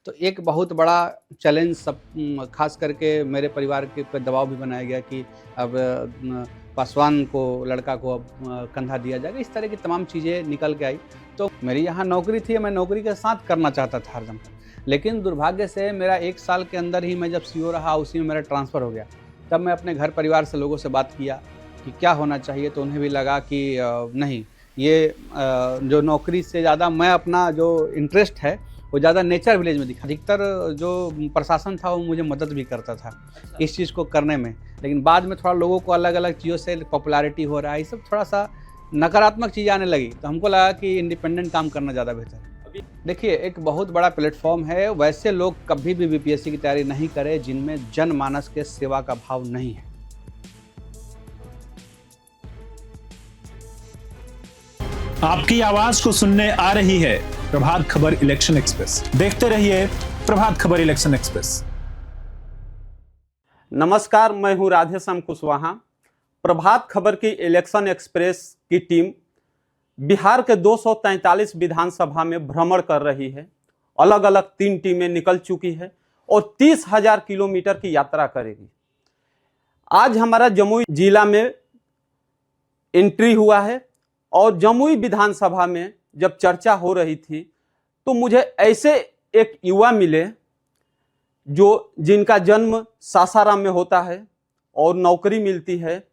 तो एक बहुत बड़ा चैलेंज ख़ास करके मेरे परिवार के ऊपर दबाव भी बनाया गया कि अब पासवान को लड़का को अब कंधा दिया जाएगा। इस तरह की तमाम चीज़ें निकल के आई। तो मेरी यहाँ नौकरी थी, मैं नौकरी के साथ करना चाहता था हरदम। लेकिन दुर्भाग्य से मेरा 1 साल के अंदर ही मैं जब सीओ रहा, उसी में मेरा ट्रांसफ़र हो गया। तब मैं अपने घर परिवार से लोगों से बात किया कि क्या होना चाहिए, तो उन्हें भी लगा कि नहीं, ये जो नौकरी से ज़्यादा मैं अपना जो इंटरेस्ट है वो ज़्यादा नेचर विलेज में दिखा। अधिकतर जो प्रशासन था वो मुझे मदद भी करता था इस चीज़ को करने में। लेकिन बाद में थोड़ा लोगों को अलग-अलग चीज़ों से पॉपुलैरिटी हो रहा है, ये सब थोड़ा-सा नकारात्मक चीज़ें आने लगी। तो हमको लगा कि इंडिपेंडेंट काम करना ज़्यादा बेहतर है। अभी देखिए, एक बहुत बड़ा प्लेटफ़ॉर्म है। वैसे लोग कभी भी बीपीएससी की तैयारी नहीं करें जिनमें जनमानस के सेवा का भाव नहीं है। आपकी आवाज को सुनने आ रही है प्रभात खबर इलेक्शन एक्सप्रेस। देखते रहिए प्रभात खबर इलेक्शन एक्सप्रेस। नमस्कार, मैं हूं राधेश्याम कुशवाहा। प्रभात खबर की इलेक्शन एक्सप्रेस की टीम बिहार के 243 विधानसभा में भ्रमण कर रही है। अलग अलग 3 टीमें निकल चुकी है और 30,000 किलोमीटर की यात्रा करेगी। आज हमारा जमुई जिला में एंट्री हुआ है और जमुई विधानसभा में जब चर्चा हो रही थी तो मुझे ऐसे एक युवा मिले जिनका जन्म सासाराम में होता है और नौकरी मिलती है,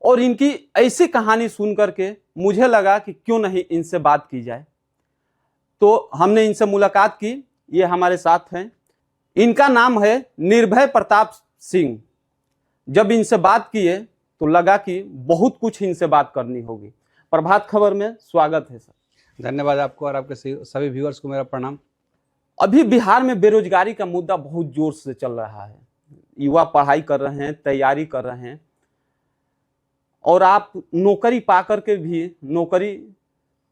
और इनकी ऐसी कहानी सुन करके मुझे लगा कि क्यों नहीं इनसे बात की जाए। तो हमने इनसे मुलाकात की। ये हमारे साथ हैं। इनका नाम है निर्भय प्रताप सिंह। जब इनसे बात किए तो लगा कि बहुत कुछ इनसे बात करनी होगी। प्रभात खबर में स्वागत है सर। धन्यवाद आपको और आपके सभी व्यूअर्स को मेरा प्रणाम। अभी बिहार में बेरोजगारी का मुद्दा बहुत जोर से चल रहा है। युवा पढ़ाई कर रहे हैं, तैयारी कर रहे हैं, और आप नौकरी पाकर के भी नौकरी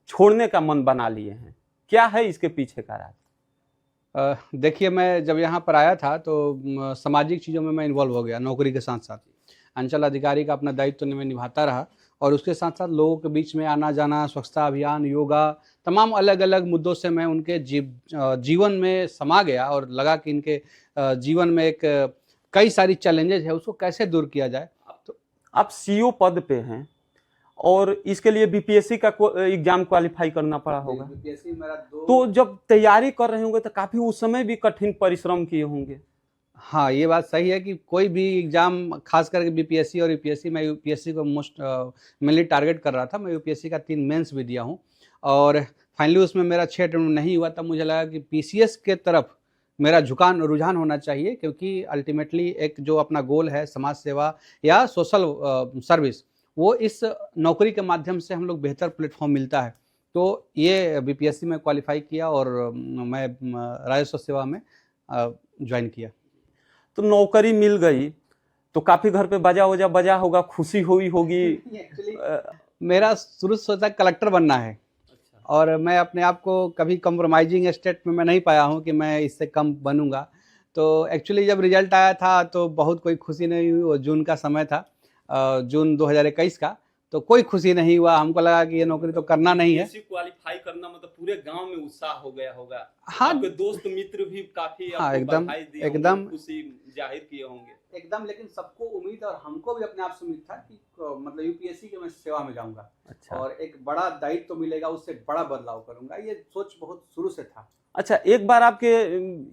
छोड़ने का मन बना लिए हैं। क्या है इसके पीछे का राज? देखिए, मैं जब यहाँ पर आया था तो सामाजिक चीज़ों में मैं इन्वॉल्व हो गया। नौकरी के साथ साथ अंचल अधिकारी का अपना दायित्व मैं निभाता रहा, और उसके साथ साथ लोगों के बीच में आना जाना, स्वच्छता अभियान, योगा, तमाम अलग अलग मुद्दों से मैं उनके जीवन में समा गया और लगा कि इनके जीवन में एक कई सारी चैलेंजेस है, उसको कैसे दूर किया जाए। तो आप सीईओ पद पे हैं और इसके लिए बीपीएससी का एग्जाम क्वालिफाई करना पड़ा होगा। बीपीएससी मेरा तो जब तैयारी कर रहे होंगे तो काफी उस समय भी कठिन परिश्रम किए होंगे। हाँ, ये बात सही है कि कोई भी एग्ज़ाम, खास करके बीपीएससी और यूपीएससी, मैं यूपीएससी को मेनली टारगेट कर रहा था। मैं यूपीएससी का 3 मेंस भी दिया हूँ और फाइनली उसमें मेरा 6 अटेम्प्ट नहीं हुआ। तब मुझे लगा कि पीसीएस के तरफ मेरा रुझान होना चाहिए, क्योंकि अल्टीमेटली एक जो अपना गोल है समाज सेवा या सोशल सर्विस, वो इस नौकरी के माध्यम से हम लोग बेहतर प्लेटफॉर्म मिलता है। तो ये बीपीएससी में क्वालिफाई किया और मैं राजस्व सेवा में ज्वाइन किया। तो नौकरी मिल गई तो काफी घर पे बजा होगा, खुशी हुई होगी। मेरा शुरू से सोचा कलेक्टर बनना है। और मैं अपने आप को कभी कम्प्रोमाइजिंग स्टेट में मैं नहीं पाया हूँ कि मैं इससे कम बनूंगा। तो एक्चुअली जब रिजल्ट आया था तो बहुत कोई खुशी नहीं हुई। वो जून का समय था, जून 2021 का, तो कोई खुशी नहीं हुआ। हमको लगा कि ये नौकरी तो करना नहीं है। क्वालिफाई करना मतलब पूरे गांव में उत्साह हो गया होगा। हाँ, आपके दोस्त मित्र भी काफी हाँ, एकदम खुशी जाहिर किए होंगे। एकदम, लेकिन सबको उम्मीद और हमको भी अपने आप से उम्मीद था कि मतलब यूपीएससी के मैं सेवा में जाऊंगा। अच्छा। और एक बड़ा दायित्व तो मिलेगा, उससे बड़ा बदलाव करूंगा। ये सोच बहुत शुरू से था। अच्छा, एक बार आपके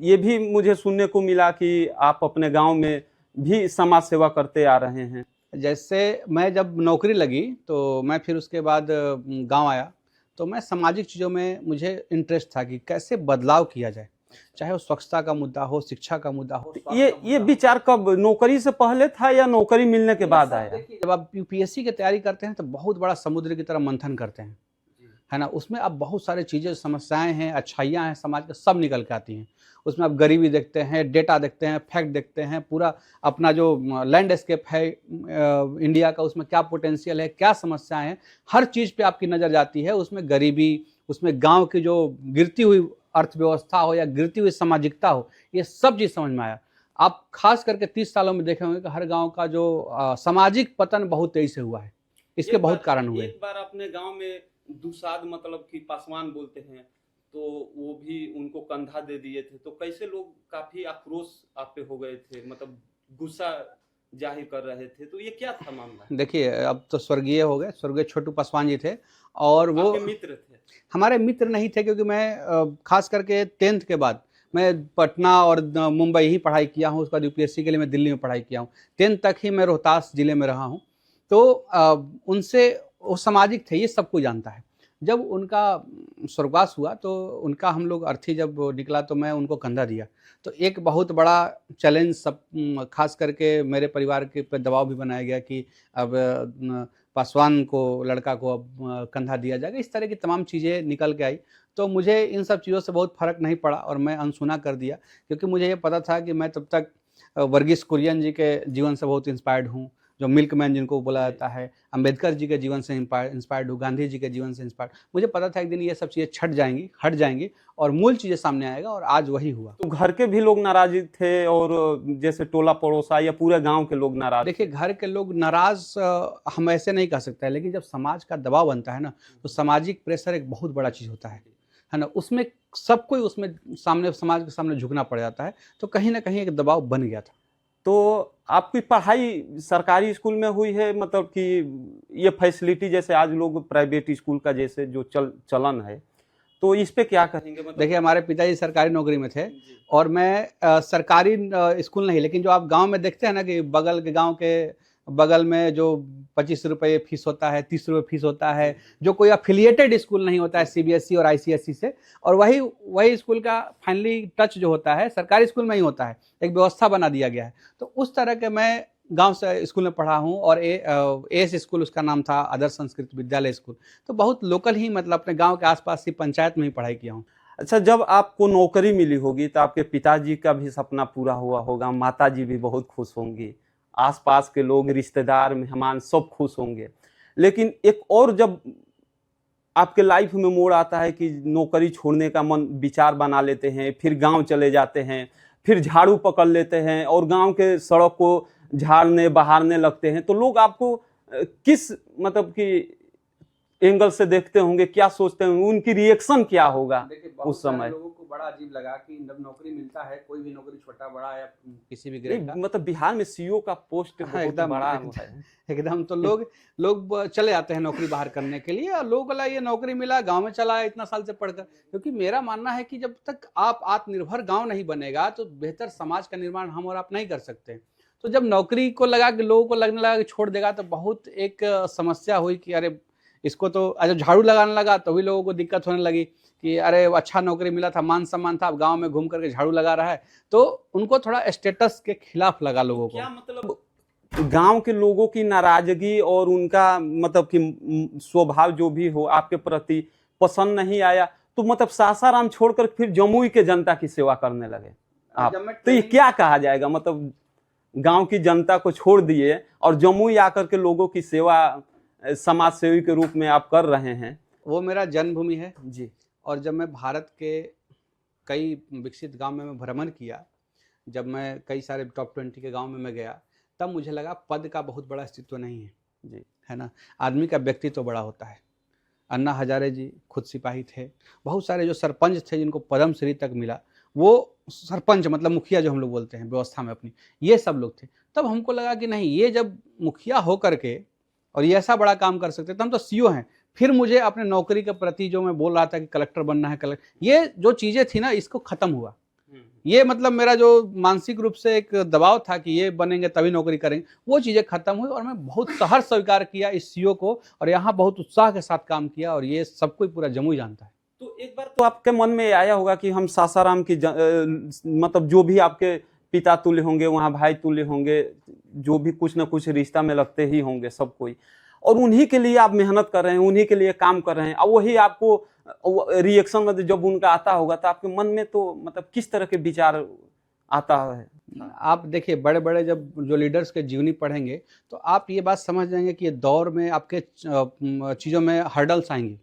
ये भी मुझे सुनने को मिला कि आप अपने गांव में भी समाज सेवा करते आ रहे हैं। जैसे मैं जब नौकरी लगी तो मैं फिर उसके बाद गांव आया, तो मैं सामाजिक चीज़ों में मुझे इंटरेस्ट था कि कैसे बदलाव किया जाए, चाहे वो स्वच्छता का मुद्दा हो, शिक्षा का मुद्दा हो। ये विचार कब, नौकरी से पहले था या नौकरी मिलने के बाद आया? जब आप यूपीएससी की तैयारी करते हैं तो बहुत बड़ा समुद्र की तरह मंथन करते हैं, है ना। उसमें अब बहुत सारी चीज़ें, समस्याएं हैं, अच्छाइयाँ हैं समाज के, सब निकल के आती हैं। उसमें आप गरीबी देखते हैं, डेटा देखते हैं, फैक्ट देखते हैं, पूरा अपना जो लैंडस्केप है इंडिया का, उसमें क्या पोटेंशियल है, क्या समस्याएं हैं, हर चीज़ पे आपकी नज़र जाती है। उसमें गरीबी, उसमें गांव की जो गिरती हुई अर्थव्यवस्था हो या गिरती हुई सामाजिकता हो, ये सब चीज़ समझ में आया। आप खास करके 30 सालों में देखे होंगे कि हर गाँव का जो सामाजिक पतन बहुत तेजी से हुआ है। इसके बहुत कारण हुए। एक बार अपने गाँव में दुसाध, मतलब कि पासवान बोलते हैं, तो वो भी उनको कंधा दे दिए थे, तो कैसे लोग काफी आक्रोश आप पे हो गए थे, मतलब गुस्सा जाहिर कर रहे थे, तो ये क्या था मामला? देखिए, अब तो स्वर्गीय हो गए, स्वर्गीय छोटू पासवान जी थे और वो आपके मित्र थे? हमारे मित्र नहीं थे, क्योंकि मैं खास करके 10th के बाद मैं पटना और मुंबई ही पढ़ाई किया हूँ। उसके बाद यूपीएससी के लिए मैं दिल्ली में पढ़ाई किया हूँ। 10th तक ही मैं रोहतास ज़िले में रहा हूँ। तो उनसे वो सामाजिक थे, ये सब कोई जानता है। जब उनका स्वर्गवास हुआ तो उनका हम लोग अर्थी जब निकला तो मैं उनको कंधा दिया। तो एक बहुत बड़ा चैलेंज सब खास करके मेरे परिवार के पे दबाव भी बनाया गया कि अब पासवान को लड़का को अब कंधा दिया जाएगा। इस तरह की तमाम चीज़ें निकल के आई। तो मुझे इन सब चीज़ों से बहुत फ़र्क नहीं पड़ा और मैं अनसुना कर दिया, क्योंकि मुझे ये पता था कि मैं तब तक वर्गीस कुरियन जी के जीवन से बहुत इंस्पायर्ड हूँ, जो मिल्कमैन जिनको बोला जाता है, अंबेडकर जी के जीवन से इंस्पायर्ड हूँ, गांधी जी के जीवन से इंस्पायर्ड। मुझे पता था एक दिन ये सब चीज़ें हट जाएंगी और मूल चीज़ें सामने आएगा, और आज वही हुआ। तो घर के भी लोग नाराज थे और जैसे टोला पड़ोसा या पूरे गांव के लोग नाराज? देखिए, घर के लोग नाराज हम ऐसे नहीं कह सकते हैं, लेकिन जब समाज का दबाव बनता है ना, तो सामाजिक प्रेशर एक बहुत बड़ा चीज़ होता है ना। उसमें सब कोई उसमें सामने समाज के सामने झुकना पड़ जाता है। तो कहीं ना कहीं एक दबाव बन गया था। तो आपकी पढ़ाई सरकारी स्कूल में हुई है, मतलब कि ये फैसिलिटी जैसे आज लोग प्राइवेट स्कूल का जैसे जो चलन है, तो इस पे क्या कहेंगे? मतलब देखिए, हमारे पिताजी सरकारी नौकरी में थे और मैं सरकारी स्कूल नहीं, लेकिन जो आप गांव में देखते हैं ना कि बगल के गांव के बगल में जो 25 रुपये फीस होता है, 30 रुपये फीस होता है, जो कोई अफिलिएटेड स्कूल नहीं होता है सीबीएसई और आईसीएसई से, और वही स्कूल का फाइनली टच जो होता है सरकारी स्कूल में ही होता है, एक व्यवस्था बना दिया गया है। तो उस तरह के मैं गांव से स्कूल में पढ़ा हूं, और एस स्कूल उसका नाम था, आदर्श संस्कृत विद्यालय स्कूल। तो बहुत लोकल ही, मतलब अपने गांव के आसपास ही पंचायत में ही पढ़ाई किया हूँ। अच्छा, जब आपको नौकरी मिली होगी तो आपके पिताजी का भी सपना पूरा हुआ होगा, माताजी भी बहुत खुश होंगी, आसपास के लोग, रिश्तेदार, मेहमान सब खुश होंगे। लेकिन एक और जब आपके लाइफ में मोड़ आता है कि नौकरी छोड़ने का मन विचार बना लेते हैं, फिर गांव चले जाते हैं, फिर झाड़ू पकड़ लेते हैं और गांव के सड़क को झाड़ने बहारने लगते हैं, तो लोग आपको किस मतलब कि एंगल से देखते होंगे, क्या सोचते होंगे, उनकी रिएक्शन क्या होगा उस समय? लोगों को बड़ा अजीब लगा कि जब नौकरी मिलता है, कोई भी नौकरी, छोटा बड़ा या किसी भी ग्रेड का, मतलब बिहार में सीईओ का पोस्ट बहुत बड़ा है एकदम। तो लोग चले जाते हैं नौकरी बाहर करने के लिए, और लोग बोला ये नौकरी मिला, गांव में चला है इतना साल से पढ़कर। क्योंकि मेरा मानना है कि जब तक आप आत्मनिर्भर गांव नहीं बनेगा तो बेहतर समाज का निर्माण हम और आप नहीं कर सकते। तो जब नौकरी को लगा कि लोगों को लगने लगा कि छोड़ देगा, तो बहुत एक समस्या हुई कि अरे इसको तो, जब झाड़ू लगाने लगा तो भी लोगों को दिक्कत होने लगी कि अरे अच्छा नौकरी मिला था, मान सम्मान था, अब गांव में घूम करके झाड़ू लगा रहा है। तो उनको थोड़ा स्टेटस के खिलाफ लगा लोगों को। क्या मतलब गांव के लोगों की नाराजगी और उनका मतलब कि स्वभाव जो भी हो आपके प्रति पसंद नहीं आया, तो मतलब सासाराम छोड़कर फिर जमुई के जनता की सेवा करने लगे आप? तो ये क्या कहा जाएगा, मतलब गांव की जनता को छोड़ दिए और जमुई आकर के लोगों की सेवा समाज सेवी के रूप में आप कर रहे हैं? वो मेरा जन्मभूमि है जी। और जब मैं भारत के कई विकसित गांव में मैं भ्रमण किया, जब मैं कई सारे टॉप 20 के गांव में मैं गया, तब मुझे लगा पद का बहुत बड़ा अस्तित्व नहीं है जी, है ना। आदमी का व्यक्तित्व बड़ा होता है। अन्ना हजारे जी खुद सिपाही थे। बहुत सारे जो सरपंच थे जिनको पद्मश्री तक मिला, वो सरपंच मतलब मुखिया जो हम लोग बोलते हैं व्यवस्था में अपनी, ये सब लोग थे। तब हमको लगा कि नहीं, ये जब मुखिया हो करके और ये ऐसा बड़ा काम कर सकते, तो हम तो सीईओ हैं। फिर मुझे अपने नौकरी के प्रति जो मैं बोल रहा था कि कलेक्टर बनना है, ये जो चीज़ें थी ना, इसको ख़त्म हुआ। ये मतलब मेरा जो मानसिक रूप से एक दबाव था कि ये बनेंगे तभी नौकरी करेंगे, वो चीज़ें खत्म हुई और मैं बहुत सहर्ष स्वीकार किया इस सीईओ को, और यहाँ बहुत उत्साह के साथ काम किया, और ये सब कोई पूरा जमुई जानता है। तो एक बार तो आपके मन में आया होगा कि हम सासाराम की मतलब जो भी आपके पिता तुल्य होंगे, वहाँ भाई तुल्य होंगे, जो भी कुछ ना कुछ रिश्ता में लगते ही होंगे सब कोई, और उन्हीं के लिए आप मेहनत कर रहे हैं, उन्हीं के लिए काम कर रहे हैं, और वही आपको रिएक्शन मतलब जब उनका आता होगा तो आपके मन में तो मतलब किस तरह के विचार आता है? आप देखिए, बड़े बड़े जब जो लीडर्स के जीवनी पढ़ेंगे तो आप ये बात समझ जाएंगे कि ये दौर में आपके चीज़ों में हर्डल्स आएंगी।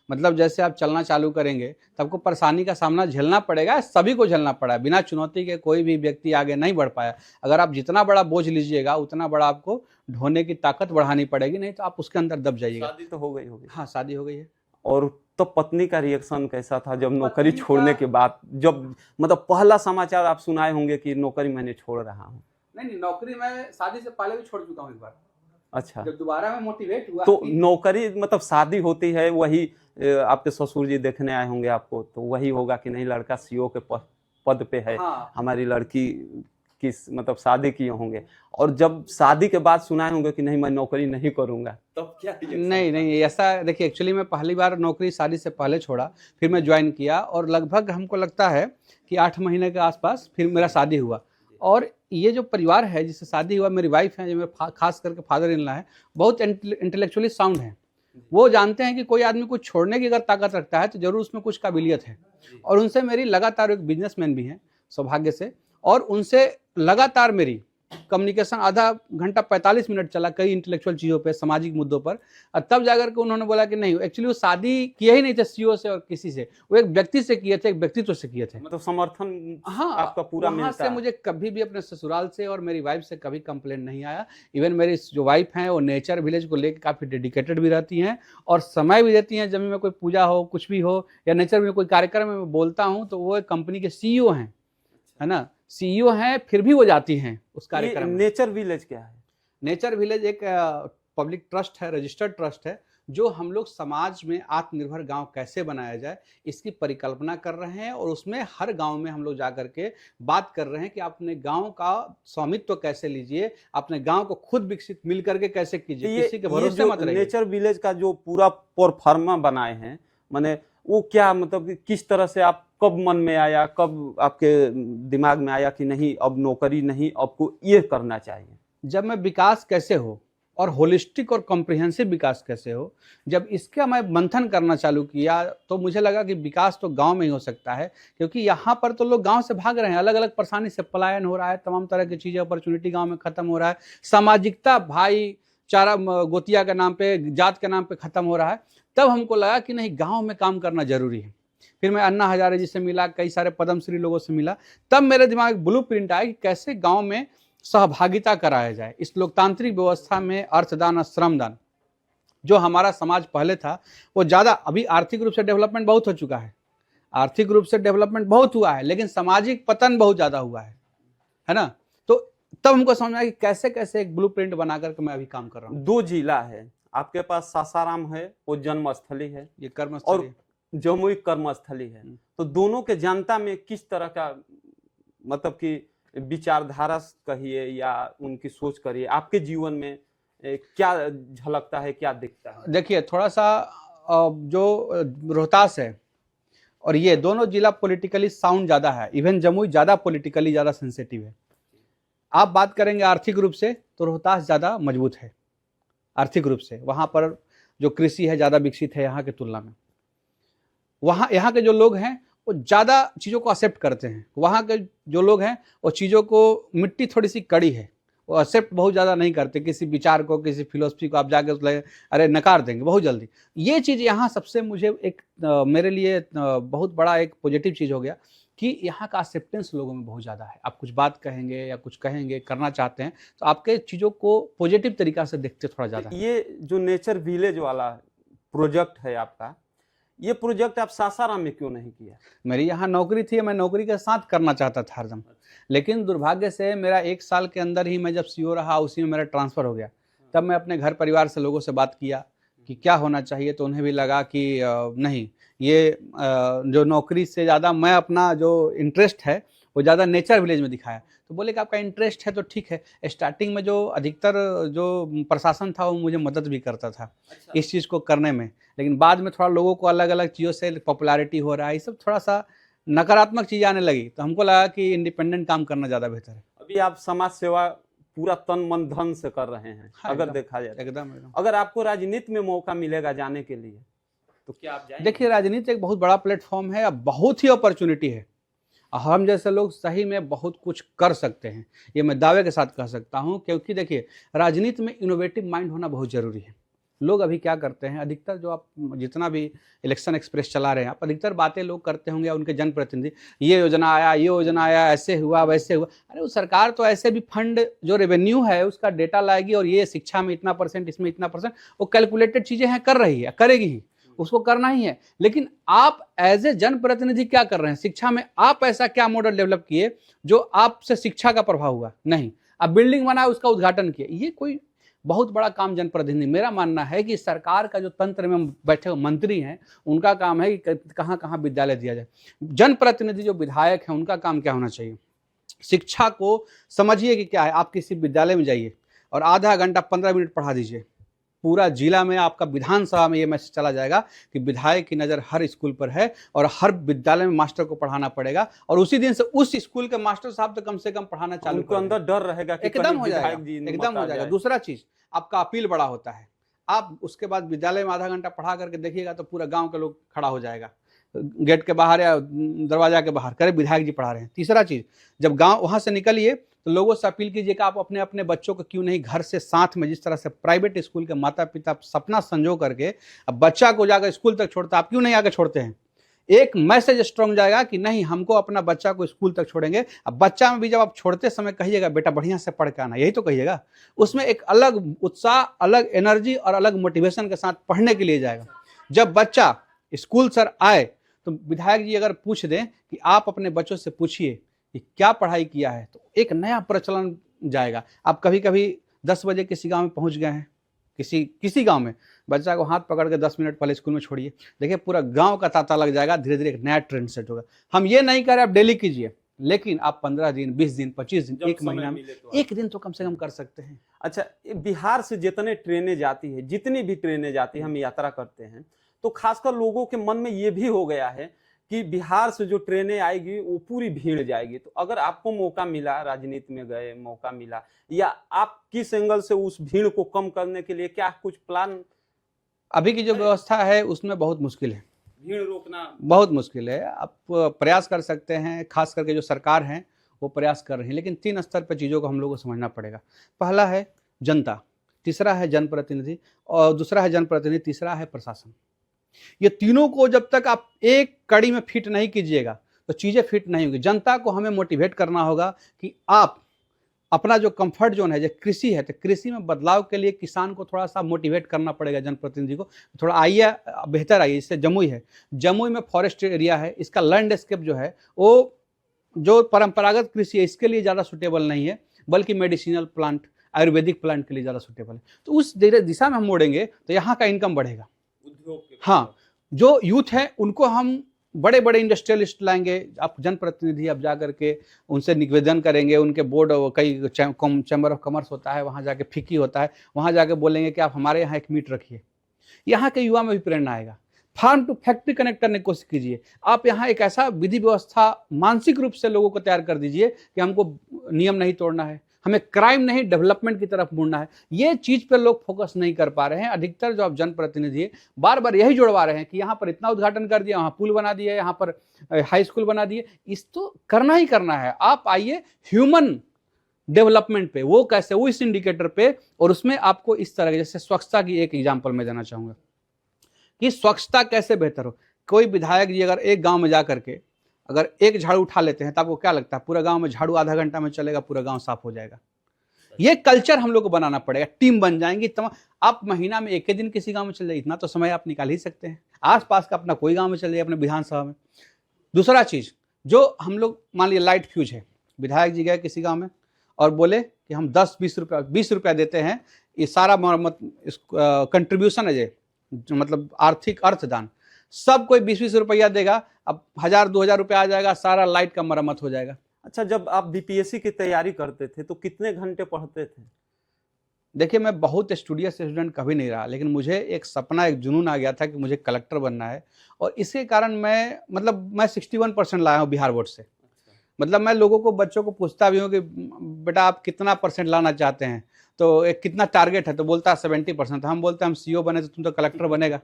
मतलब जैसे आप चलना चालू करेंगे तो आपको परेशानी का सामना झेलना पड़ेगा, सभी को झेलना पड़ा। बिना चुनौती के कोई भी व्यक्ति आगे नहीं बढ़ पाया। अगर आप जितना बड़ा बोझ लीजिएगा उतना बड़ा आपको ढोने की ताकत बढ़ानी पड़ेगी, नहीं तो आप उसके अंदर दब जाइएगा। शादी तो हो गई होगी? हाँ, शादी हो गई है। और तो पत्नी का रिएक्शन कैसा था जब नौकरी छोड़ने के बाद, जब मतलब पहला समाचार आप सुनाए होंगे कि नौकरी मैंने छोड़ रहा हूँ? नहीं, नौकरी मैं शादी से पहले भी छोड़ चुका हूँ एक बार। अच्छा, जब दोबारा मैं मोटिवेट हुआ तो नौकरी मतलब शादी होती है वही आपके ससुर जी देखने आए होंगे आपको, तो वही होगा कि नहीं लड़का सीओ के पद पे है, हाँ, हमारी लड़की किस मतलब शादी किए होंगे, और जब शादी के बाद सुनाए होंगे कि नहीं मैं नौकरी नहीं करूंगा, तब क्या reaction नहीं था? नहीं ऐसा देखिए, एक्चुअली मैं पहली बार नौकरी शादी से पहले छोड़ा, फिर मैं ज्वाइन किया और लगभग हमको लगता है कि 8 महीने के आसपास फिर मेरा शादी हुआ। और ये जो परिवार है जिससे शादी हुआ, मेरी वाइफ है, जो मेरे खास करके फादर इन लॉ है, बहुत इंटेलेक्चुअली साउंड है। वो जानते हैं कि कोई आदमी कुछ छोड़ने की अगर ताकत रखता है तो जरूर उसमें कुछ काबिलियत है। और उनसे मेरी लगातार, एक बिजनेसमैन भी हैं सौभाग्य से, और उनसे लगातार मेरी कम्युनिकेशन आधा घंटा 45 मिनट चला कई इंटेलेक्चुअल चीज़ों पे, सामाजिक मुद्दों पर। और तब जाकर के उन्होंने बोला कि नहीं, एक्चुअली वो शादी किए ही नहीं थे सीईओ से और किसी से, वो एक व्यक्ति से किए थे, एक व्यक्तित्व से किए थे। मतलब समर्थन हाँ, आपका पूरा वहाँ मिलता से है। मुझे कभी भी अपने ससुराल से और मेरी वाइफ से कभी कंप्लेंट नहीं आया। इवन मेरी जो वाइफ हैं वो नेचर विलेज को लेकर काफ़ी डेडिकेटेड भी रहती हैं और समय भी देती हैं। जब भी मैं कोई पूजा हो, कुछ भी हो, या नेचर में कोई कार्यक्रम में मैं बोलता हूँ तो वो एक कंपनी के सीईओ हैं, है ना, सीईओ हैं, फिर भी वो जाती हैं उस कार्यक्रम में। नेचर विलेज क्या है? नेचर विलेज एक पब्लिक ट्रस्ट है, रजिस्टर्ड ट्रस्ट है, जो हम लोग समाज में आत्मनिर्भर गांव कैसे बनाया जाए इसकी परिकल्पना कर रहे हैं। और उसमें हर गांव में हम लोग जा करके बात कर रहे हैं कि अपने गांव का स्वामित्व कैसे लीजिए, अपने गांव को खुद विकसित मिल करके कैसे कीजिए, किसी के भरोसे मत रहिए। नेचर विलेज का जो पूरा प्रोफार्मा बनाए हैं, माने वो क्या मतलब कि किस तरह से आप कब मन में आया, कब आपके दिमाग में आया कि नहीं अब नौकरी नहीं, आपको ये करना चाहिए? जब मैं विकास कैसे हो और होलिस्टिक और कॉम्प्रिहेंसिव विकास कैसे हो, जब इसका मैं मंथन करना चालू किया तो मुझे लगा कि विकास तो गांव में ही हो सकता है, क्योंकि यहाँ पर तो लोग गांव से भाग रहे हैं, अलग अलग परेशानी से पलायन हो रहा है, तमाम तरह की चीज़ें, अपॉर्चुनिटी गांव में खत्म हो रहा है, सामाजिकता भाईचारा गोतिया के नाम पे, जात के नाम पे खत्म हो रहा है। तब हमको लगा कि नहीं, गाँव में काम करना जरूरी है। फिर मैं अन्ना हजारे जी से मिला, कई सारे पद्मश्री लोगों से मिला, तब मेरे दिमाग में ब्लूप्रिंट आया कि कैसे गांव में सहभागिता कराया जाए इस लोकतांत्रिक व्यवस्था में। अर्थदान और श्रमदान, जो हमारा समाज पहले था वो ज़्यादा, अभी आर्थिक रूप से डेवलपमेंट बहुत हो चुका है, आर्थिक रूप से डेवलपमेंट बहुत हुआ है, लेकिन सामाजिक पतन बहुत ज़्यादा हुआ है ना। तो तब हमको समझ आया कि कैसे कैसे एक ब्लूप्रिंट बना करके मैं अभी काम कर रहा हूँ। 2 जिला है आपके पास, सासाराम है वो जन्मस्थली है, ये कर्म और जमुई कर्मस्थली है, तो दोनों के जनता में किस तरह का मतलब कि विचारधारा कहिए या उनकी सोच करिए, आपके जीवन में क्या झलकता है, क्या दिखता है? देखिए, थोड़ा सा जो रोहतास है और ये दोनों जिला पॉलिटिकली साउंड ज़्यादा है, इवन जमुई ज़्यादा पॉलिटिकली ज़्यादा सेंसिटिव है। आप बात करेंगे आर्थिक रूप से तो रोहतास ज़्यादा मजबूत है आर्थिक रूप से, वहाँ पर जो कृषि है ज़्यादा विकसित है यहाँ की तुलना में। वहाँ यहाँ के जो लोग हैं वो ज़्यादा चीज़ों को एक्सेप्ट करते हैं, वहाँ के जो लोग हैं वो चीज़ों को, मिट्टी थोड़ी सी कड़ी है, वो एक्सेप्ट बहुत ज़्यादा नहीं करते, किसी विचार को, किसी फिलोसफी को आप जाके अरे नकार देंगे बहुत जल्दी। ये चीज़ यहाँ सबसे मुझे एक मेरे लिए बहुत बड़ा एक पॉजिटिव चीज़ हो गया कि यहाँ का एक्सेप्टेंस लोगों में बहुत ज़्यादा है। आप कुछ बात कहेंगे या कुछ कहेंगे, करना चाहते हैं तो आपके चीज़ों को पॉजिटिव तरीक़ा से देखते थोड़ा ज़्यादा। ये जो नेचर विलेज वाला प्रोजेक्ट है आपका, ये प्रोजेक्ट आप सासाराम में क्यों नहीं किया? मेरी यहाँ नौकरी थी, मैं नौकरी के साथ करना चाहता था हरदम, लेकिन दुर्भाग्य से मेरा 1 साल के अंदर ही मैं जब सीईओ रहा उसी में मेरा ट्रांसफ़र हो गया। तब मैं अपने घर परिवार से लोगों से बात किया कि क्या होना चाहिए, तो उन्हें भी लगा कि नहीं, ये जो नौकरी से ज़्यादा मैं अपना जो इंटरेस्ट है वो ज़्यादा नेचर विलेज में दिखाया। तो बोले कि आपका इंटरेस्ट है तो ठीक है। स्टार्टिंग में जो अधिकतर जो प्रशासन था वो मुझे मदद भी करता था इस चीज़ को करने में, लेकिन बाद में थोड़ा लोगों को अलग अलग चीज़ों से पॉपुलैरिटी हो रहा है, ये सब थोड़ा सा नकारात्मक चीज़ आने लगी, तो हमको लगा कि इंडिपेंडेंट काम करना ज़्यादा बेहतर है। अभी आप समाज सेवा पूरा तन मन धन से कर रहे हैं। हाँ, अगर एकदम, देखा जाए एकदम। अगर आपको राजनीति में मौका मिलेगा जाने के लिए तो क्या आप जाएंगे? देखिए, राजनीति एक बहुत बड़ा प्लेटफॉर्म है, अब बहुत ही अपॉर्चुनिटी है, हम जैसे लोग सही में बहुत कुछ कर सकते हैं, ये मैं दावे के साथ कह सकता हूँ। क्योंकि देखिए, राजनीति में इनोवेटिव माइंड होना बहुत ज़रूरी है। लोग अभी क्या करते हैं, अधिकतर जो आप जितना भी इलेक्शन एक्सप्रेस चला रहे हैं आप, अधिकतर बातें लोग करते होंगे, उनके जनप्रतिनिधि, ये योजना आया, ये योजना आया, ऐसे हुआ, वैसे हुआ। अरे वो सरकार तो ऐसे भी फंड जो रेवेन्यू है उसका डेटा लाएगी और ये शिक्षा में इतना %, इसमें इतना %, वो कैलकुलेटेड चीज़ें हैं, कर रही है, करेगी ही। उसको करना ही है। लेकिन आप एज ए जनप्रतिनिधि क्या कर रहे हैं शिक्षा में? आप ऐसा क्या मॉडल डेवलप किए जो आपसे शिक्षा का प्रभाव हुआ? नहीं। अब बिल्डिंग बनाए उसका उद्घाटन किए, ये कोई बहुत बड़ा काम जनप्रतिनिधि? मेरा मानना है कि सरकार का जो तंत्र में बैठे हुए मंत्री हैं उनका काम है कि कहाँ कहाँ विद्यालय दिया जाए। जनप्रतिनिधि जो विधायक हैं उनका काम क्या होना चाहिए? शिक्षा को समझिए कि क्या है। आप किसी विद्यालय में जाइए और आधा घंटा 15 मिनट पढ़ा दीजिए, पूरा जिला में आपका विधानसभा में ये मैसेज चला जाएगा कि विधायक की नज़र हर स्कूल पर है और हर विद्यालय में मास्टर को पढ़ाना पड़ेगा। और उसी दिन से उस स्कूल के मास्टर साहब तो कम से कम पढ़ाना चालू उनको अंदर डर रहेगा कि एकदम हो जाएगा, विधायक जी एकदम हो जाएगा। दूसरा चीज, आपका अपील बड़ा होता है। आप उसके बाद विद्यालय में आधा घंटा पढ़ा करके देखिएगा तो पूरा गांव के लोग खड़ा हो जाएगा गेट के बाहर या दरवाजा के बाहर, करे विधायक जी पढ़ा रहे हैं। तीसरा चीज, जब गांव वहां से निकलिए तो लोगों से अपील कीजिए कि आप अपने अपने बच्चों को क्यों नहीं घर से साथ में, जिस तरह से प्राइवेट स्कूल के माता पिता सपना संजो करके अब बच्चा को जाकर स्कूल तक छोड़ता, आप क्यों नहीं आगे छोड़ते हैं? एक मैसेज स्ट्रांग जाएगा कि नहीं, हमको अपना बच्चा को स्कूल तक छोड़ेंगे। अब बच्चा में भी जब आप छोड़ते समय कहिएगा बेटा बढ़िया से पढ़ के आना, यही तो कहिएगा। उसमें एक अलग उत्साह, अलग एनर्जी और अलग मोटिवेशन के साथ पढ़ने के लिए जाएगा। जब बच्चा स्कूल सर आए तो विधायक जी अगर पूछ दें कि आप अपने बच्चों से पूछिए कि क्या पढ़ाई किया है, तो एक नया प्रचलन जाएगा। आप कभी कभी 10 बजे किसी गांव में पहुंच गए हैं, किसी गांव में बच्चा को हाथ पकड़ के 10 मिनट पहले स्कूल में छोड़िए, देखिए पूरा गांव का तांता लग जाएगा। धीरे धीरे एक नया ट्रेंड सेट होगा। हम ये नहीं कह रहे आप डेली कीजिए, लेकिन आप 15 दिन, 20 दिन, 25 दिन, एक महीना में एक दिन तो कम से कम कर सकते हैं। अच्छा, बिहार से जितने ट्रेनें जाती है, जितनी भी ट्रेनें जाती है, हम यात्रा करते हैं तो खासकर लोगों के मन में ये भी हो गया है कि बिहार से जो ट्रेनें आएगी वो पूरी भीड़ जाएगी। तो अगर आपको मौका मिला, राजनीति में गए, मौका मिला, या आप किस एंगल से उस भीड़ को कम करने के लिए क्या कुछ प्लान? अभी की जो व्यवस्था है उसमें बहुत मुश्किल है, भीड़ रोकना बहुत मुश्किल है। आप प्रयास कर सकते हैं, खास करके जो सरकार है वो प्रयास कर रही है, लेकिन 3 स्तर पर चीज़ों को हम लोग को समझना पड़ेगा। पहला है जनता, तीसरा है जनप्रतिनिधि, और दूसरा है जनप्रतिनिधि, तीसरा है प्रशासन। ये तीनों को जब तक आप एक कड़ी में फिट नहीं कीजिएगा तो चीजें फिट नहीं होंगी। जनता को हमें मोटिवेट करना होगा कि आप अपना जो कंफर्ट जोन है, जो कृषि है, तो कृषि में बदलाव के लिए किसान को थोड़ा सा मोटिवेट करना पड़ेगा। जनप्रतिनिधि को थोड़ा आइए, बेहतर आइए। इससे जमुई है, जमुई में फॉरेस्ट एरिया है, इसका लैंडस्केप जो है वो जो परंपरागत कृषि है इसके लिए ज़्यादा सुटेबल नहीं है, बल्कि मेडिसिनल प्लांट, आयुर्वेदिक प्लांट के लिए ज़्यादा सुटेबल है। तो उस दिशा में हम मोड़ेंगे तो यहाँ का इनकम बढ़ेगा। हाँ, जो यूथ है उनको हम बड़े बड़े इंडस्ट्रियलिस्ट लाएंगे। आप जनप्रतिनिधि अब जा करके उनसे निवेदन करेंगे, उनके बोर्ड, कई चैम्बर ऑफ कॉमर्स होता है, वहाँ जाके फिक्की होता है, वहाँ जाके बोलेंगे कि आप हमारे यहाँ एक मीट रखिए। यहाँ के युवा में भी प्रेरणा आएगा। फार्म टू फैक्ट्री कनेक्ट करने की कोशिश कीजिए। आप यहाँ एक ऐसा विधि व्यवस्था मानसिक रूप से लोगों को तैयार कर दीजिए कि हमको नियम नहीं तोड़ना है, हमें क्राइम नहीं डेवलपमेंट की तरफ मुड़ना है। ये चीज़ पर लोग फोकस नहीं कर पा रहे हैं। अधिकतर जो आप जनप्रतिनिधि बार बार यही जुड़वा रहे हैं कि यहाँ पर इतना उद्घाटन कर दिया, वहाँ पुल बना दिए, यहाँ पर हाई स्कूल बना दिए। इस तो करना ही करना है। आप आइए ह्यूमन डेवलपमेंट पे, वो कैसे, वो इस इंडिकेटर पे, और उसमें आपको इस तरह, जैसे स्वच्छता की एक एग्जाम्पल मैं देना चाहूँगा कि स्वच्छता कैसे बेहतर हो। कोई विधायक जी अगर एक गाँव में जा करके अगर एक झाड़ू उठा लेते हैं तो आपको क्या लगता है पूरा गांव में झाड़ू आधा घंटा में चलेगा, पूरा गांव साफ हो जाएगा? ये कल्चर हम लोग को बनाना पड़ेगा। टीम बन जाएंगी तमाम। आप महीना में एक ही दिन किसी गांव में चल जाइए, इतना तो समय आप निकाल ही सकते हैं। आसपास का अपना कोई गांव में चल जाइए, अपने विधानसभा में। दूसरा चीज, जो हम लोग मान लिया लाइट फ्यूज है, विधायक जी गए किसी गाँव में और बोले कि हम 10-20 रुपया 20 रुपया देते हैं, ये सारा कंट्रीब्यूशन है, मतलब आर्थिक अर्थदान, सब कोई 20-20 रुपया देगा, अब 1000-2000 रुपया आ जाएगा, सारा लाइट का मरम्मत हो जाएगा। अच्छा, जब आप बीपीएससी की तैयारी करते थे तो कितने घंटे पढ़ते थे? देखिए, मैं बहुत स्टूडियस स्टूडेंट कभी नहीं रहा, लेकिन मुझे एक सपना, एक जुनून आ गया था कि मुझे कलेक्टर बनना है। और इसके कारण मैं 61% लाया हूँ बिहार बोर्ड से। मतलब मैं लोगों को, बच्चों को पूछता भी हूँ कि बेटा आप कितना % लाना चाहते हैं, तो एक कितना टारगेट है, तो बोलता है 70%। हम बोलते हैं हम CEO बने तो तुम तो कलेक्टर बनेगा।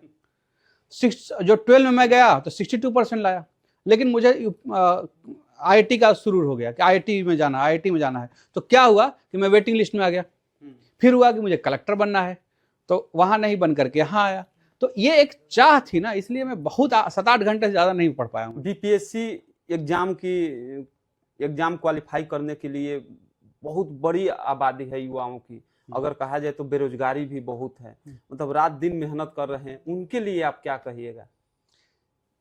जो 12 में मैं गया तो 62% लाया, लेकिन मुझे IIT का शुरू हो गया कि IIT में जाना है। तो क्या हुआ कि मैं वेटिंग लिस्ट में आ गया। फिर हुआ कि मुझे कलेक्टर बनना है, तो वहाँ नहीं बन करके यहाँ आया। तो ये एक चाह थी ना, इसलिए मैं बहुत 7-8 घंटे से ज़्यादा नहीं पढ़ पाया हूँ। बीपीएससी एग्जाम क्वालिफाई करने के लिए बहुत बड़ी आबादी है युवाओं की, अगर कहा जाए तो बेरोजगारी भी बहुत है, मतलब रात दिन मेहनत कर रहे हैं, उनके लिए आप क्या कहिएगा?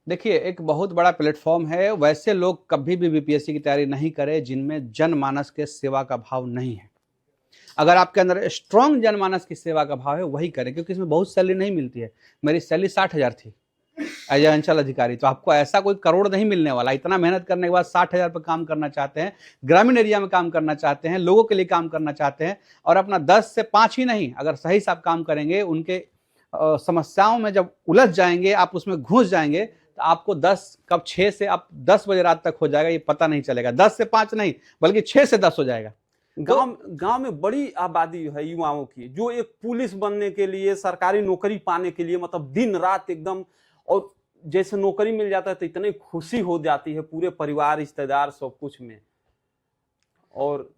देखिए, एक बहुत बड़ा प्लेटफॉर्म है। वैसे लोग कभी भी बीपीएससी की तैयारी नहीं करें जिनमें जनमानस के सेवा का भाव नहीं है। अगर आपके अंदर स्ट्रांग जनमानस की सेवा का भाव है, वही करें, क्योंकि इसमें बहुत सैलरी नहीं मिलती है। मेरी सैलरी 60,000 थी एज ए अंचल अधिकारी, तो आपको ऐसा कोई करोड़ नहीं मिलने वाला। इतना मेहनत करने के बाद 60,000 पर काम करना चाहते हैं, ग्रामीण एरिया में काम करना चाहते हैं, लोगों के लिए काम करना चाहते हैं, और अपना 10 से 5 ही नहीं, अगर सही से आप काम करेंगे, उनके समस्याओं में जब उलझ जाएंगे, आप उसमें घुस जाएंगे, तो आपको 10 कब 6 से आप 10 बजे रात तक हो जाएगा, ये पता नहीं चलेगा। 10 से 5 नहीं, बल्कि 6 से 10 हो जाएगा। गांव में बड़ी आबादी है युवाओं की, जो एक पुलिस बनने के लिए, सरकारी नौकरी पाने के लिए, मतलब दिन रात एकदम, और जैसे नौकरी मिल जाता है तो इतनी खुशी हो जाती है पूरे परिवार, रिश्तेदार, सब कुछ में। और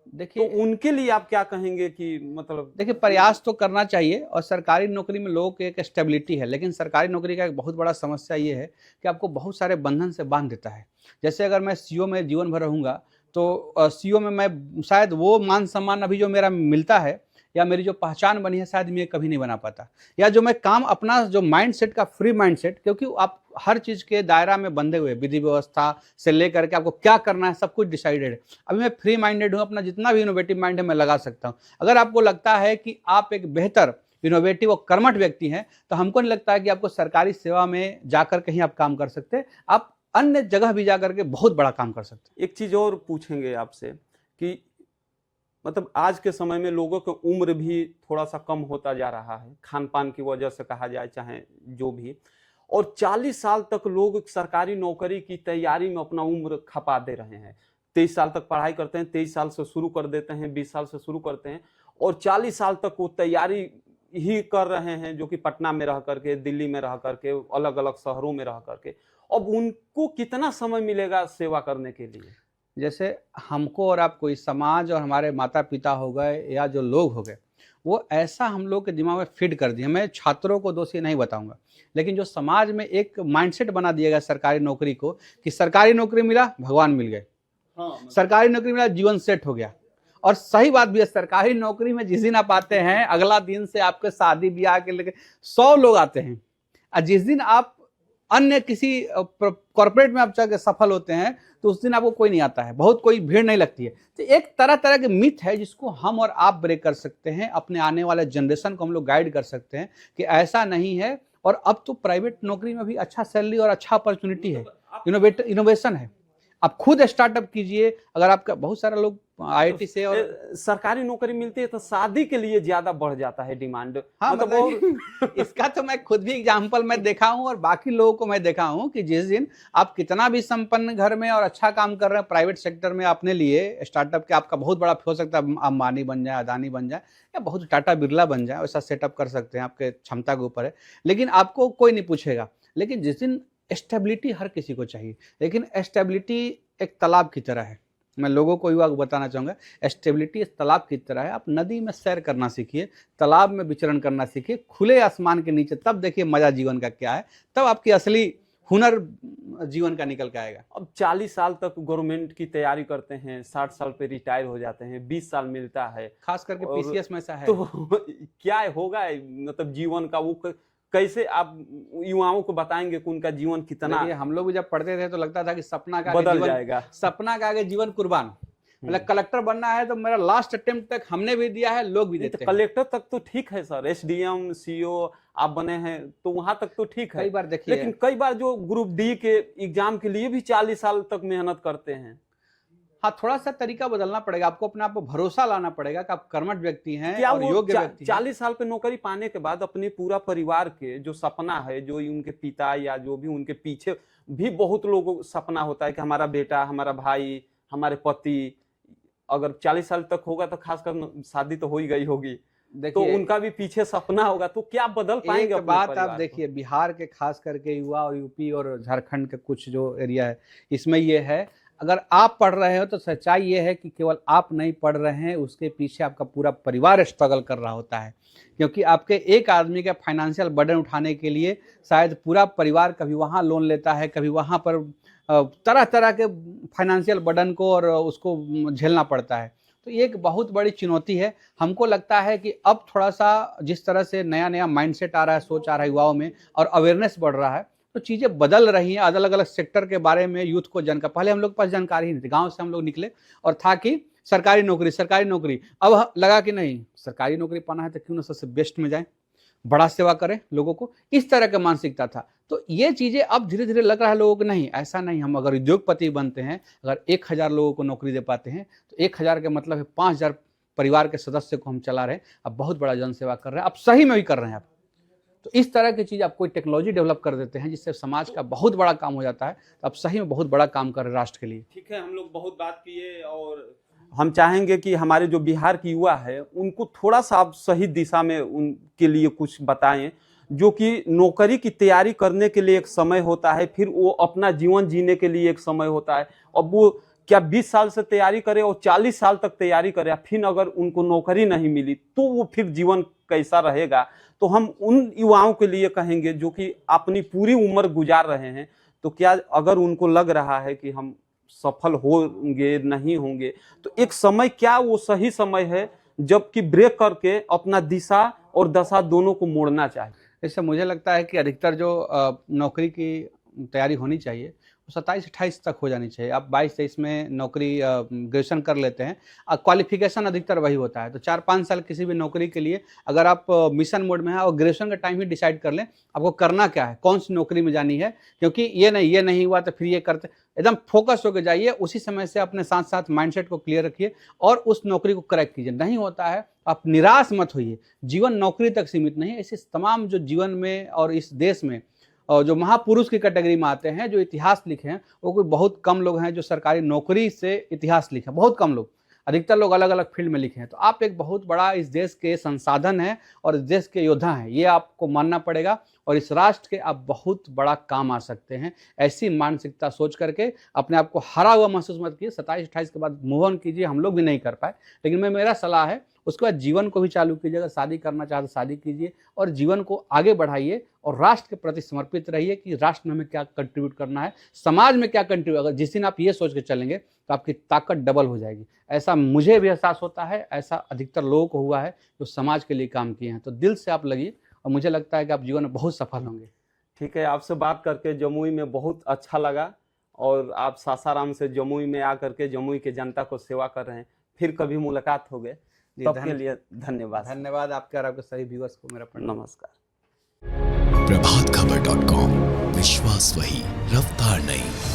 देखिए, तो उनके लिए आप क्या कहेंगे कि मतलब? देखिए, प्रयास तो करना चाहिए, और सरकारी नौकरी में लोगों की एक स्टेबिलिटी है, लेकिन सरकारी नौकरी का एक बहुत बड़ा समस्या ये है कि आपको बहुत सारे बंधन से बांध देता है। जैसे अगर मैं सीओ में जीवन भर रहूँगा, तो सीओ में मैं शायद वो मान सम्मान अभी जो मेरा मिलता है, या मेरी जो पहचान बनी है, शायद मैं कभी नहीं बना पाता। या जो मैं काम अपना, जो माइंडसेट का फ्री माइंडसेट, क्योंकि आप हर चीज़ के दायरा में बंधे हुए, विधि व्यवस्था से लेकर के आपको क्या करना है सब कुछ डिसाइडेड है। अभी मैं फ्री माइंडेड हूँ, अपना जितना भी इनोवेटिव माइंड है मैं लगा सकता हूँ। अगर आपको लगता है कि आप एक बेहतर इनोवेटिव और कर्मठ व्यक्ति हैं, तो हमको नहीं लगता है कि आपको सरकारी सेवा में जाकर कहीं आप काम कर सकते हैं। आप अन्य जगह भी जाकर के बहुत बड़ा काम कर सकते हैं। एक चीज़ और पूछेंगे आपसे कि मतलब आज के समय में लोगों की उम्र भी थोड़ा सा कम होता जा रहा है, खान पान की वजह से कहा जाए, चाहे जो भी, और 40 साल तक लोग सरकारी नौकरी की तैयारी में अपना उम्र खपा दे रहे हैं। 23 साल तक पढ़ाई करते हैं, 23 साल से शुरू कर देते हैं, 20 साल से शुरू करते हैं, और 40 साल तक वो तैयारी ही कर रहे हैं, जो कि पटना में रह करके, दिल्ली में रह करके, अलग अलग शहरों में रह करके। अब उनको कितना समय मिलेगा सेवा करने के लिए? जैसे हमको और आपको, इस समाज और हमारे माता पिता हो गए या जो लोग हो गए, वो ऐसा हम लोग के दिमाग में फिट कर दिया। मैं छात्रों को दोषी नहीं बताऊंगा, लेकिन जो समाज में एक माइंडसेट बना दिया गया सरकारी नौकरी को, कि सरकारी नौकरी मिला भगवान मिल गए, सरकारी नौकरी मिला जीवन सेट हो गया। और सही बात भी है, सरकारी नौकरी में जिस दिन आप आते हैं, अगला दिन से आपके शादी ब्याह के लेके 100 लोग आते हैं, और जिस दिन आप अन्य किसी कॉर्पोरेट में आप जाकर सफल होते हैं, तो उस दिन आपको कोई नहीं आता है, बहुत कोई भीड़ नहीं लगती है। तो एक तरह तरह के मिथ है जिसको हम और आप ब्रेक कर सकते हैं, अपने आने वाले जनरेशन को हम लोग गाइड कर सकते हैं कि ऐसा नहीं है। और अब तो प्राइवेट नौकरी में भी अच्छा सैलरी और अच्छा अपॉर्चुनिटी है, इनोवेशन है। आप खुद स्टार्टअप कीजिए। अगर आपका, बहुत सारे लोग आईआईटी से और सरकारी नौकरी मिलती है तो शादी के लिए ज्यादा बढ़ जाता है डिमांड। हाँ, मतलब इसका तो मैं खुद भी एग्जाम्पल मैं देखा हूँ, और बाकी लोगों को मैं देखा हूँ कि जिस दिन आप कितना भी संपन्न घर में और अच्छा काम कर रहे हैं प्राइवेट सेक्टर में, अपने लिए स्टार्टअप के, आपका बहुत बड़ा हो सकता है, अंबानी बन जाए, अदानी बन जाए, या बहुत टाटा बिरला बन जाए, वैसा सेटअप कर सकते हैं, आपके क्षमता के ऊपर है। लेकिन आपको कोई नहीं पूछेगा। लेकिन जिस दिन स्टेबिलिटी हर किसी को चाहिए, लेकिन स्टेबिलिटी एक तालाब की तरह है। मैं लोगों को, युवा को बताना चाहूँगा, स्टेबिलिटी इस तालाब की तरह है। आप नदी में सैर करना सीखिए, तालाब में विचरण करना सीखिए, खुले आसमान के नीचे, तब देखिए मजा जीवन का क्या है, तब आपकी असली हुनर जीवन का निकल के आएगा। अब 40 साल तक गवर्नमेंट की तैयारी करते हैं, 60 साल पे रिटायर हो जाते हैं, 20 साल मिलता है, खास करके पीसीएस में ऐसा है। तो क्या होगा मतलब जीवन का, वो कैसे आप युवाओं को बताएंगे कि उनका जीवन कितना? हम लोग भी जब पढ़ते थे तो लगता था कि सपना का बदल जाएगा, सपना का आगे जीवन कुर्बान। मतलब कलेक्टर बनना है तो मेरा लास्ट अटेम्प्ट तक हमने भी दिया है, लोग भी देते हैं। कलेक्टर तक तो ठीक है सर, एसडीएम, सीओ आप बने हैं तो वहां तक तो ठीक है। कई बार देखिए, लेकिन कई बार जो ग्रुप डी के एग्जाम के लिए भी 40 साल तक मेहनत करते हैं। हाँ, थोड़ा सा तरीका बदलना पड़ेगा, आपको अपने आप को भरोसा लाना पड़ेगा कि आप कर्मठ व्यक्ति हैं और योग्य व्यक्ति हैं। 40 साल पे नौकरी पाने के बाद अपने पूरा परिवार के जो सपना है, जो उनके पिता या जो भी उनके पीछे भी बहुत लोगों को सपना होता है कि हमारा बेटा, हमारा भाई, हमारे पति, अगर 40 साल तक होगा तो खासकर शादी तो हो ही गई होगी, तो उनका भी पीछे सपना होगा, तो क्या बदल पाएंगे? एक बात आप देखिए, बिहार के खास करके युवा और यूपी और झारखंड के कुछ जो एरिया है, इसमें ये है, अगर आप पढ़ रहे हो तो सच्चाई ये है कि केवल आप नहीं पढ़ रहे हैं, उसके पीछे आपका पूरा परिवार स्ट्रगल कर रहा होता है। क्योंकि आपके एक आदमी का फाइनेंशियल बर्डन उठाने के लिए शायद पूरा परिवार कभी वहाँ लोन लेता है, कभी वहाँ पर तरह तरह के फाइनेंशियल बर्डन को और उसको झेलना पड़ता है। तो ये एक बहुत बड़ी चुनौती है। हमको लगता है कि अब थोड़ा-सा जिस तरह से नया-नया माइंडसेट आ रहा है, सोच आ रहा है युवाओं में और अवेयरनेस बढ़ रहा है, तो चीज़ें बदल रही हैं। अलग-अलग सेक्टर के बारे में यूथ को पहले हम लोग के पास जानकारी ही नहीं थी। गाँव से हम लोग निकले और था कि सरकारी नौकरी। अब लगा कि नहीं, सरकारी नौकरी पाना है तो क्यों ना सबसे बेस्ट में जाएँ, बड़ा सेवा करें लोगों को, इस तरह का मानसिकता था। तो ये चीज़ें अब धीरे-धीरे लग रहा है लोगों को नहीं, ऐसा नहीं, हम अगर उद्योगपति बनते हैं, अगर 1000 लोगों को नौकरी दे पाते हैं, तो 1000 का मतलब है 5000 परिवार के सदस्य को हम चला रहे हैं। अब बहुत बड़ा जनसेवा कर रहे हैं, अब सही में भी कर रहे हैं आप। तो इस तरह की चीज़ आप कोई टेक्नोलॉजी डेवलप कर देते हैं जिससे समाज का बहुत बड़ा काम हो जाता है, तो आप सही में बहुत बड़ा काम कर रहे हैं राष्ट्र के लिए। ठीक है, हम लोग बहुत बात किए और हम चाहेंगे कि हमारे जो बिहार की युवा है उनको थोड़ा सा आप सही दिशा में उनके लिए कुछ बताएं, जो कि नौकरी की तैयारी करने के लिए एक समय होता है, फिर वो अपना जीवन जीने के लिए एक समय होता है। अब वो क्या 20 साल से तैयारी करे और 40 साल तक तैयारी करे, फिर अगर उनको नौकरी नहीं मिली तो वो फिर जीवन कैसा रहेगा। तो हम उन युवाओं के लिए कहेंगे जो कि अपनी पूरी उम्र गुजार रहे हैं, तो क्या अगर उनको लग रहा है कि हम सफल होंगे नहीं होंगे, तो एक समय क्या वो सही समय है जबकि ब्रेक करके अपना दिशा और दशा दोनों को मोड़ना चाहिए। इससे मुझे लगता है कि अधिकतर जो नौकरी की तैयारी होनी चाहिए वो 27-28 तक हो जानी चाहिए। आप 22-23 में नौकरी ग्रेजुएशन कर लेते हैं, क्वालिफिकेशन अधिकतर वही होता है। तो 4-5 साल किसी भी नौकरी के लिए अगर आप मिशन मोड में हैं और ग्रेजुएशन का टाइम ही डिसाइड कर लें आपको करना क्या है, कौन सी नौकरी में जानी है, क्योंकि ये नहीं हुआ तो फिर ये करते, एकदम फोकस होकर जाइए। उसी समय से अपने साथ साथ माइंडसेट को क्लियर रखिए और उस नौकरी को क्रैक कीजिए। नहीं होता है आप निराश मत होइए। जीवन नौकरी तक सीमित नहीं है। ऐसे तमाम जो जीवन में और इस देश में और जो महापुरुष की कैटेगरी में आते हैं, जो इतिहास लिखे हैं, वो कोई बहुत कम लोग हैं जो सरकारी नौकरी से इतिहास लिखे हैं, बहुत कम लोग। अधिकतर लोग अलग अलग फील्ड में लिखे हैं। तो आप एक बहुत बड़ा इस देश के संसाधन हैं और इस देश के योद्धा हैं, ये आपको मानना पड़ेगा और इस राष्ट्र के आप बहुत बड़ा काम आ सकते हैं। ऐसी मानसिकता सोच करके अपने आप को हारा हुआ महसूस मत कीजिए। 27-28 के बाद मूव ऑन कीजिए। हम लोग भी नहीं कर पाए, लेकिन मेरा सलाह है उसके बाद जीवन को भी चालू कीजिए। अगर शादी करना चाहते शादी कीजिए और जीवन को आगे बढ़ाइए और राष्ट्र के प्रति समर्पित रहिए कि राष्ट्र में हमें क्या कंट्रीब्यूट करना है, समाज में क्या कंट्रीब्यूट। अगर जिस दिन आप ये सोच के चलेंगे तो आपकी ताकत डबल हो जाएगी। ऐसा मुझे भी एहसास होता है, ऐसा अधिकतर लोगों को हुआ है जो समाज के लिए काम किए हैं। तो दिल से आप लगिए और मुझे लगता है कि आप जीवन में बहुत सफल होंगे। ठीक है, आपसे बात करके जमुई में बहुत अच्छा लगा और आप सासाराम से जमुई में आकर के जमुई के जनता को सेवा कर रहे हैं। फिर कभी मुलाकात हो गए, तब के लिए धन्यवाद। धन्यवाद आपके और आपके सभी व्यूअर्स को मेरा प्रणाम। नमस्कार। प्रभातखबर.com, विश्वास वही, रफ्तार नहीं।